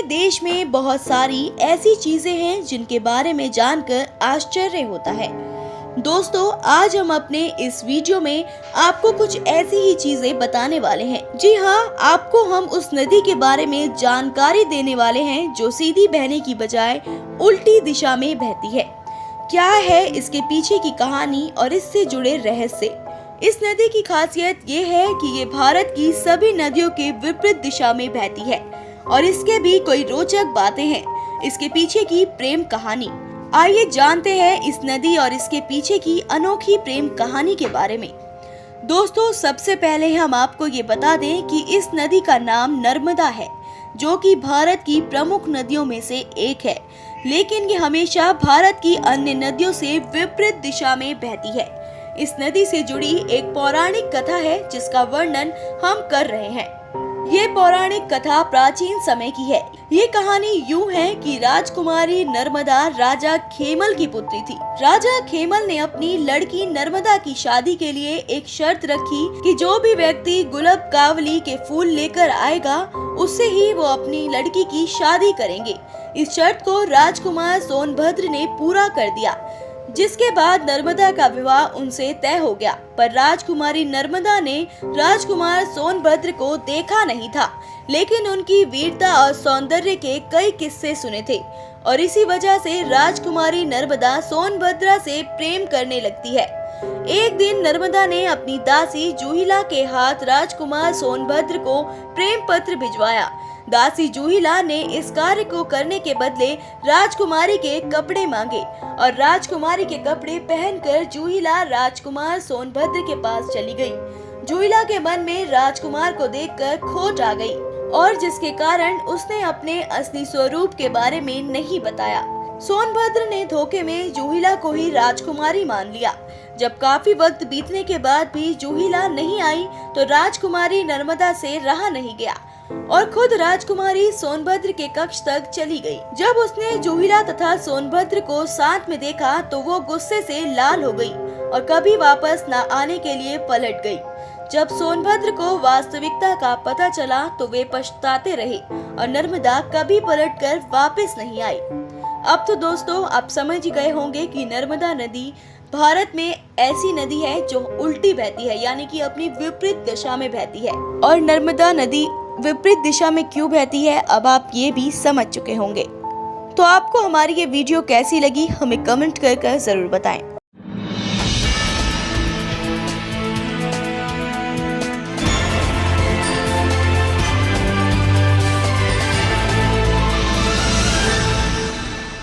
देश में बहुत सारी ऐसी चीजें हैं जिनके बारे में जानकर आश्चर्य होता है। दोस्तों, आज हम अपने इस वीडियो में आपको कुछ ऐसी ही चीजें बताने वाले हैं। जी हाँ, आपको हम उस नदी के बारे में जानकारी देने वाले हैं जो सीधी बहने की बजाय उल्टी दिशा में बहती है। क्या है इसके पीछे की कहानी और इससे जुड़े रहस्य? इस नदी की खासियत ये है कि ये भारत की सभी नदियों के विपरीत दिशा में बहती है और इसके भी कोई रोचक बातें हैं। इसके पीछे की प्रेम कहानी, आइए जानते हैं इस नदी और इसके पीछे की अनोखी प्रेम कहानी के बारे में। दोस्तों, सबसे पहले हम आपको ये बता दें कि इस नदी का नाम नर्मदा है, जो कि भारत की प्रमुख नदियों में से एक है, लेकिन ये हमेशा भारत की अन्य नदियों से विपरीत दिशा में बहती है। इस नदी से जुड़ी एक पौराणिक कथा है जिसका वर्णन हम कर रहे हैं। ये पौराणिक कथा प्राचीन समय की है। ये कहानी यूं है कि राजकुमारी नर्मदा राजा खेमल की पुत्री थी। राजा खेमल ने अपनी लड़की नर्मदा की शादी के लिए एक शर्त रखी कि जो भी व्यक्ति गुलाब कावली के फूल लेकर आएगा उससे ही वो अपनी लड़की की शादी करेंगे। इस शर्त को राजकुमार सोनभद्र ने पूरा कर दिया, जिसके बाद नर्मदा का विवाह उनसे तय हो गया। पर राजकुमारी नर्मदा ने राजकुमार सोनभद्र को देखा नहीं था, लेकिन उनकी वीरता और सौंदर्य के कई किस्से सुने थे और इसी वजह से राजकुमारी नर्मदा सोनभद्र से प्रेम करने लगती है। एक दिन नर्मदा ने अपनी दासी जूहिला के हाथ राजकुमार सोनभद्र को प्रेम पत्र भिजवाया। दासी जूहिला ने इस कार्य को करने के बदले राजकुमारी के कपड़े मांगे और राजकुमारी के कपड़े पहनकर जूहिला राजकुमार सोनभद्र के पास चली गई। जूहिला के मन में राजकुमार को देखकर खोट आ गई और जिसके कारण उसने अपने असली स्वरूप के बारे में नहीं बताया। सोनभद्र ने धोखे में जूहिला को ही राजकुमारी मान लिया। जब काफी वक्त बीतने के बाद भी जूहिला नहीं आई तो राजकुमारी नर्मदा से रहा नहीं गया और खुद राजकुमारी सोनभद्र के कक्ष तक चली गई। जब उसने जूहिला तथा सोनभद्र को साथ में देखा तो वो गुस्से से लाल हो गई और कभी वापस न आने के लिए पलट गई। जब सोनभद्र को वास्तविकता का पता चला तो वे पछताते रहे और नर्मदा कभी पलटकर वापस नहीं आई। अब तो दोस्तों, आप समझ गए होंगे कि नर्मदा नदी भारत में ऐसी नदी है जो उल्टी बहती है, यानी कि अपनी विपरीत दिशा में बहती है। और नर्मदा नदी विपरीत दिशा में क्यों बहती है, अब आप ये भी समझ चुके होंगे। तो आपको हमारी ये वीडियो कैसी लगी हमें कमेंट कर जरूर बताएं।